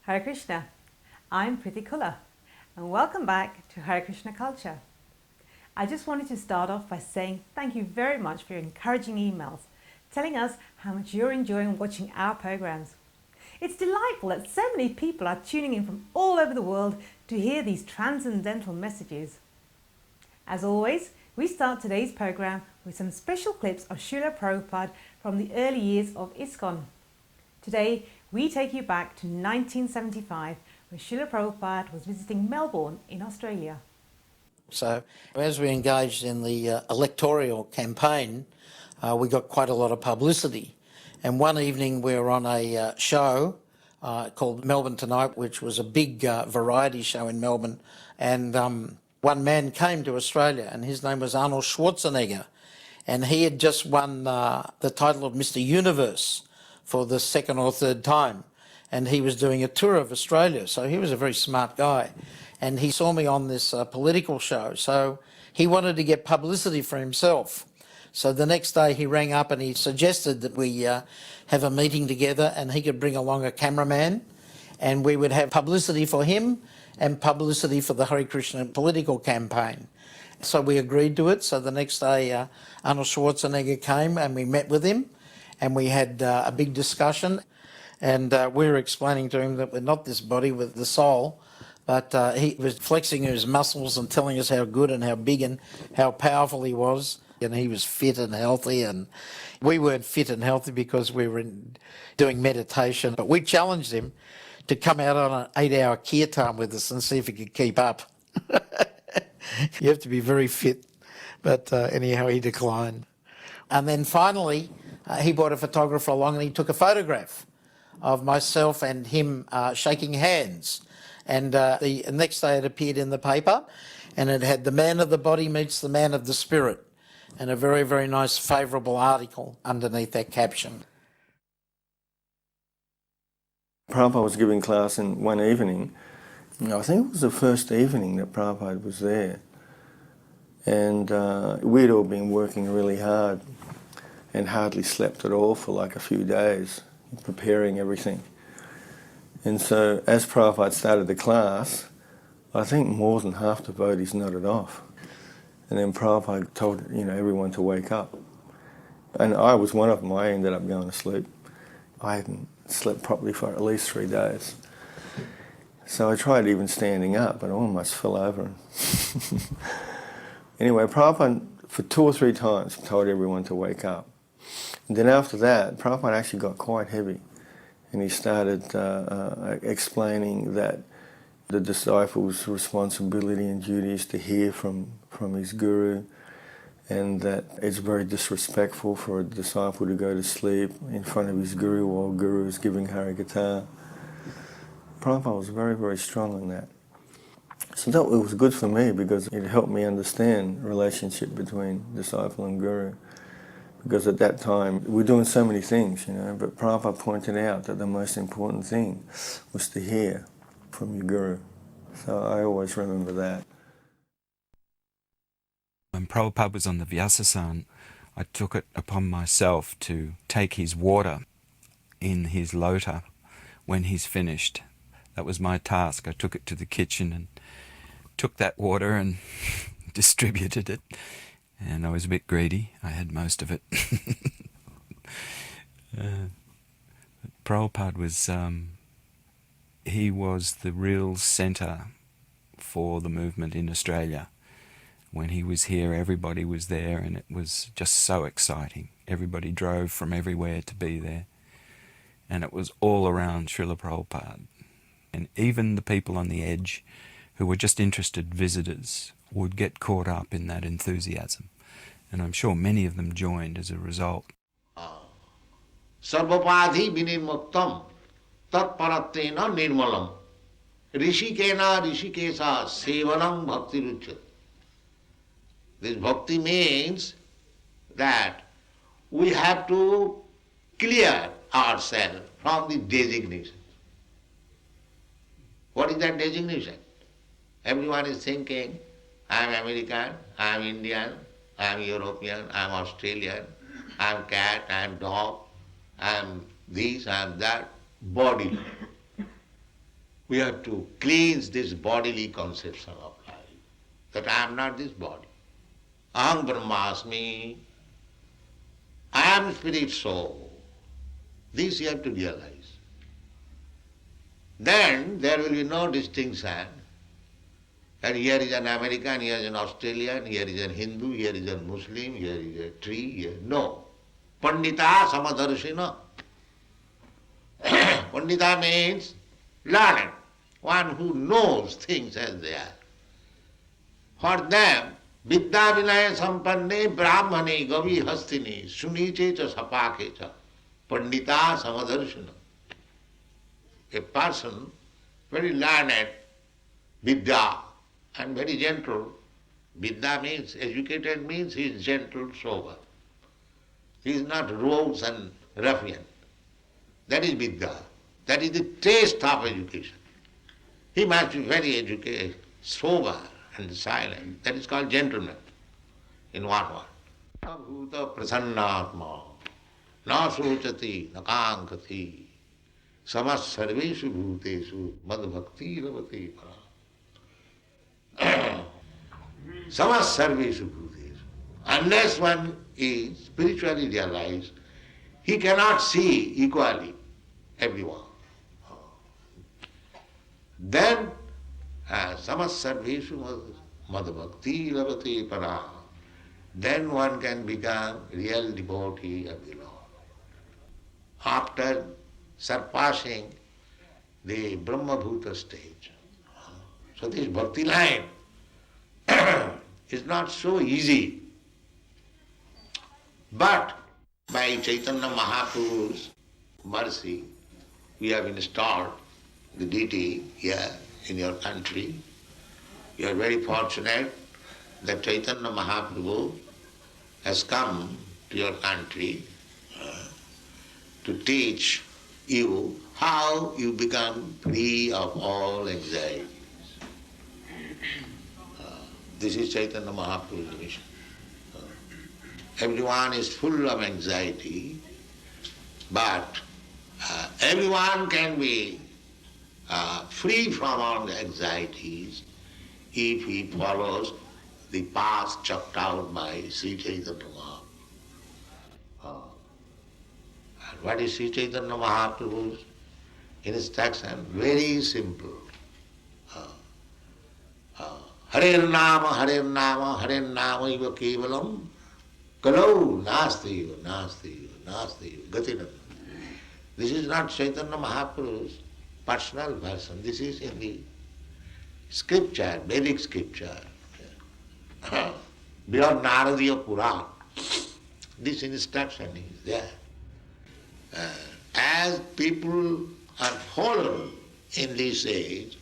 Hare Krishna. I'm Priti Kula and welcome back to Hare Krishna Culture. I just wanted to start off by saying thank you very much for your encouraging emails, telling us how much you're enjoying watching our programs. It's delightful that so many people are tuning in from all over the world to hear these transcendental messages. As always, we start today's program with some special clips of Srila Prabhupada from the early years of ISKCON. Today, we take you back to 1975 when Srila Prabhupada was visiting Melbourne in Australia. So as we engaged in the electoral campaign, we got quite a lot of publicity. And one evening we were on a show called Melbourne Tonight, which was a big variety show in Melbourne. And one man came to Australia and his name was Arnold Schwarzenegger. And he had just won the title of Mr. Universe for the second or third time. And he was doing a tour of Australia. So he was a very smart guy. And he saw me on this political show. So he wanted to get publicity for himself. So the next day he rang up and he suggested that we have a meeting together and he could bring along a cameraman and we would have publicity for him and publicity for the Hare Krishna political campaign. So we agreed to it. So the next day Arnold Schwarzenegger came and we met with him and we had a big discussion. And we were explaining to him that we're not this body with the soul, but he was flexing his muscles and telling us how good and how big and how powerful he was. And he was fit and healthy, and we weren't fit and healthy because we were doing meditation. But we challenged him to come out on an 8-hour kirtan with us and see if he could keep up. You have to be very fit. But anyhow, he declined. And then finally, he brought a photographer along and he took a photograph of myself and him shaking hands. And the next day it appeared in the paper and it had the man of the body meets the man of the spirit and a very, very nice favourable article underneath that caption. Prabhupada was giving class in one evening. I think it was the first evening that Prabhupada was there. And we'd all been working really hard and hardly slept at all for like a few days, preparing everything. And so as Prabhupada started the class, I think more than half the devotees nodded off. And then Prabhupada told everyone to wake up. And I was one of them. I ended up going to sleep. I hadn't slept properly for at least 3 days. So I tried even standing up, but I almost fell over. Anyway, Prabhupada for 2 or 3 times told everyone to wake up. And then after that, Prabhupada actually got quite heavy. And he started explaining that the disciple's responsibility and duty is to hear from his guru, and that it's very disrespectful for a disciple to go to sleep in front of his guru while guru is giving Harikatha. Prabhupada was very, very strong on that. So that it was good for me because it helped me understand the relationship between disciple and guru. Because at that time, we were doing so many things, but Prabhupada pointed out that the most important thing was to hear from your guru. So I always remember that. When Prabhupada was on the Vyasasana, I took it upon myself to take his water in his lota when he's finished. That was my task. I took it to the kitchen and took that water and distributed it. And I was a bit greedy. I had most of it. Prabhupada was, he was the real centre for the movement in Australia. When he was here, everybody was there and it was just so exciting. Everybody drove from everywhere to be there. And it was all around Srila Prabhupada. And even the people on the edge who were just interested visitors would get caught up in that enthusiasm. And I'm sure many of them joined as a result. Sarvapadhi vinirmuktam tat parattena nirmalam rishikena rishikesa sevanam bhakti ruchat. This bhakti means that we have to clear ourselves from the designation. What is that designation? Everyone is thinking, I am American, I am Indian, I am European, I am Australian, I am cat, I am dog, I am this, I am that, body. We have to cleanse this bodily conception of life, that I am not this body. Aham Brahmasmi, I am spirit soul. This you have to realize. Then there will be no distinction. And here is an American, here is an Australian, here is a Hindu, here is a Muslim, here is a tree, here. No. Pandita Samadarshina. Pandita means learned, one who knows things as they are. For them, Vidya Vinaya Sampanne Brahmane Gavi Hastini Suniche cha Sapake cha Pandita Samadarshina. A person very learned, Vidya, and very gentle. Vidya means, educated means he is gentle, sober. He is not rogues and ruffian. That is Vidya. That is the taste of education. He must be very educated, sober and silent. That is called gentleman, in one word. Bhuta prasannatma, na sochati, na kankati, samas sarveshu bhuteshu, mad bhakti ravati para. Samas sarveshu bhuteshu. Unless one is spiritually realized, he cannot see equally everyone. Then, samas sarveshu mad bhakti ravati para. Then one can become real devotee of the Lord. After surpassing the Brahma-bhuta stage. So this bhakti line is not so easy. But by Chaitanya Mahaprabhu's mercy, we have installed the deity here in your country. You are very fortunate that Chaitanya Mahaprabhu has come to your country to teach you how you become free of all anxieties. This is Chaitanya Mahaprabhu's mission. Everyone is full of anxiety, but everyone can be free from all the anxieties if he follows the path chalked out by Sri Chaitanya Mahaprabhu. And what is Sri Chaitanya Mahaprabhu's instruction? Very simple. Hare Nama, Hare Nama, Hare Nama iva kevalam kalau nasti gatinam. This is not Chaitanya Mahaprabhu's personal version. This is in the scripture, Vedic scripture. Beyond Naradiya Puran, this instruction is there. As people are following in this age,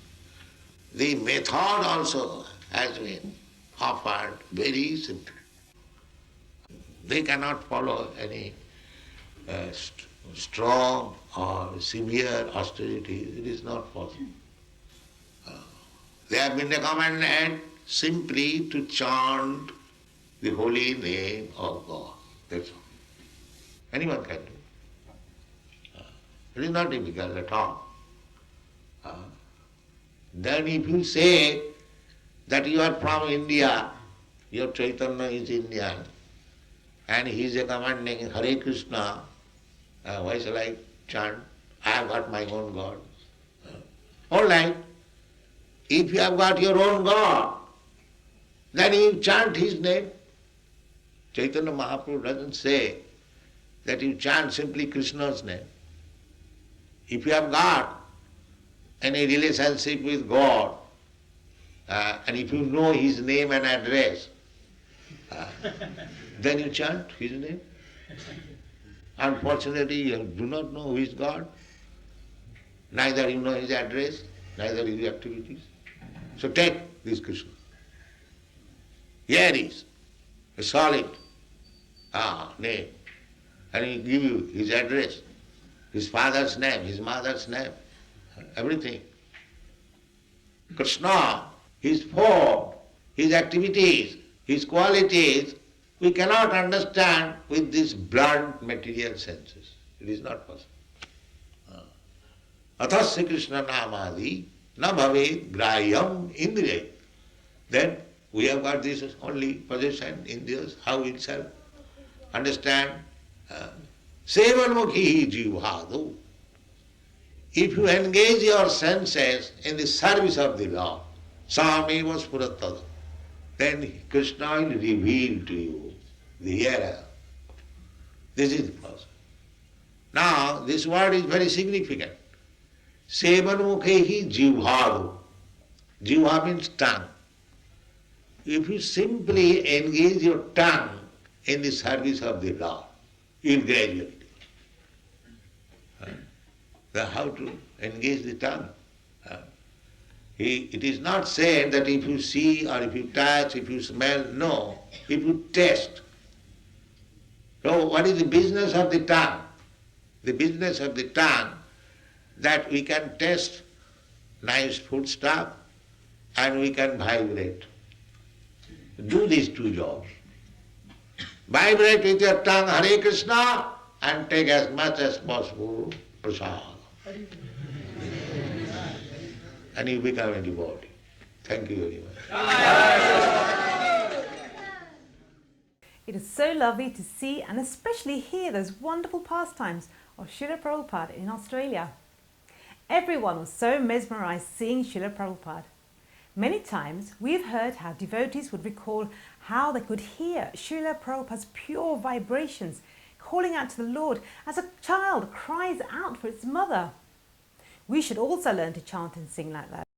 the method also has been offered very simply. They cannot follow any strong or severe austerities. It is not possible. They have been recommended simply to chant the holy name of God. That's all. Anyone can do. It is not difficult at all. Then if you say that you are from India, your Chaitanya is Indian, and he is recommending Hare Krishna, why shall I chant? I have got my own God. All right. If you have got your own God, then you chant his name. Chaitanya Mahaprabhu doesn't say that you chant simply Krishna's name. If you have got any relationship with God, and if you know his name and address, then you chant his name. Unfortunately, you do not know who is God, neither you know his address, neither his activities. So take this Krishna. Here is a solid name, and he give you his address, his father's name, his mother's name, everything. Krishna, his form, his activities, his qualities, we cannot understand with these blunt material senses. It is not possible. Athasya Krishna namadi na bhavet grahyam indriya. Then we have got this only possession in this, how it shall understand? Sevanmukhi jivhadu. If you engage your senses in the service of the Lord, sameva spuratada, then Krishna will reveal to you the hereafter. This is the process. Now, this word is very significant. Sevanmukhi jivhadu. Jivha means tongue. If you simply engage your tongue in the service of the Lord, you will gradually do. Then how to engage the tongue? It is not said that if you see or if you touch, if you smell, no. If you taste. So what is the business of the tongue? The business of the tongue that we can taste nice food stuff and we can vibrate. Do these two jobs. Vibrate with your tongue Hare Krishna and take as much as possible prasad. And you become a devotee. Thank you very much. It is so lovely to see and especially hear those wonderful pastimes of Srila Prabhupada in Australia. Everyone was so mesmerized seeing Srila Prabhupada. Many times we've heard how devotees would recall how they could hear Srila Prabhupada's pure vibrations calling out to the Lord as a child cries out for its mother. We should also learn to chant and sing like that.